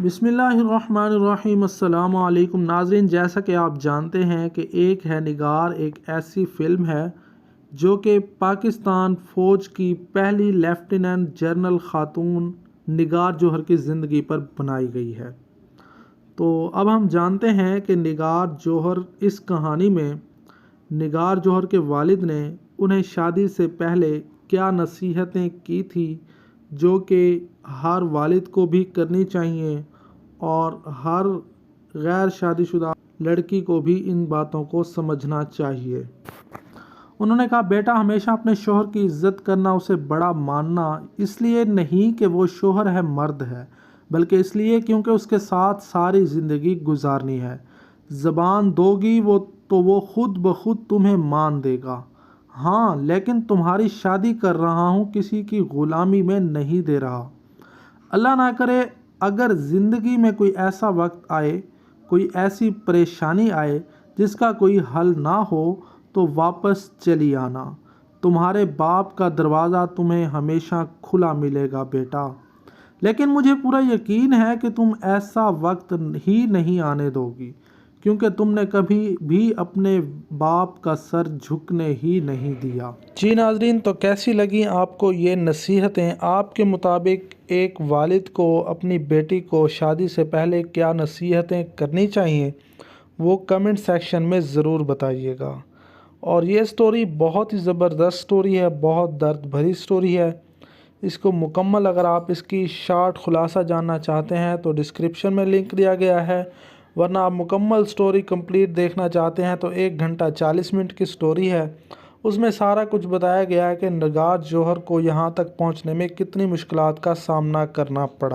بسم اللہ الرحمن الرحیم۔ السلام علیکم ناظرین، جیسا کہ آپ جانتے ہیں کہ ایک ہے نگار ایک ایسی فلم ہے جو کہ پاکستان فوج کی پہلی لیفٹیننٹ جنرل خاتون نگار جوہر کی زندگی پر بنائی گئی ہے۔ تو اب ہم جانتے ہیں کہ نگار جوہر اس کہانی میں نگار جوہر کے والد نے انہیں شادی سے پہلے کیا نصیحتیں کی تھی جو کہ ہر والد کو بھی کرنی چاہیے اور ہر غیر شادی شدہ لڑکی کو بھی ان باتوں کو سمجھنا چاہیے۔ انہوں نے کہا، بیٹا ہمیشہ اپنے شوہر کی عزت کرنا، اسے بڑا ماننا، اس لیے نہیں کہ وہ شوہر ہے، مرد ہے، بلکہ اس لیے کیونکہ اس کے ساتھ ساری زندگی گزارنی ہے۔ زبان دو گی تو وہ خود بخود تمہیں مان دے گا۔ ہاں، لیکن تمہاری شادی کر رہا ہوں، کسی کی غلامی میں نہیں دے رہا۔ اللہ نہ کرے اگر زندگی میں کوئی ایسا وقت آئے، کوئی ایسی پریشانی آئے جس کا کوئی حل نہ ہو تو واپس چلی آنا۔ تمہارے باپ کا دروازہ تمہیں ہمیشہ کھلا ملے گا بیٹا، لیکن مجھے پورا یقین ہے کہ تم ایسا وقت ہی نہیں آنے دو گی، کیونکہ تم نے کبھی بھی اپنے باپ کا سر جھکنے ہی نہیں دیا۔ جی ناظرین، تو کیسی لگیں آپ کو یہ نصیحتیں؟ آپ کے مطابق ایک والد کو اپنی بیٹی کو شادی سے پہلے کیا نصیحتیں کرنی چاہیے؟ وہ کمنٹ سیکشن میں ضرور بتائیے گا۔ اور یہ سٹوری بہت ہی زبردست سٹوری ہے، بہت درد بھری سٹوری ہے۔ اس کو مکمل اگر آپ اس کی شارٹ خلاصہ جاننا چاہتے ہیں تو ڈسکرپشن میں لنک دیا گیا ہے، ورنہ آپ مکمل سٹوری کمپلیٹ دیکھنا چاہتے ہیں تو 1 گھنٹہ 40 منٹ کی سٹوری ہے۔ اس میں سارا کچھ بتایا گیا ہے کہ نگار جوہر کو یہاں تک پہنچنے میں کتنی مشکلات کا سامنا کرنا پڑا۔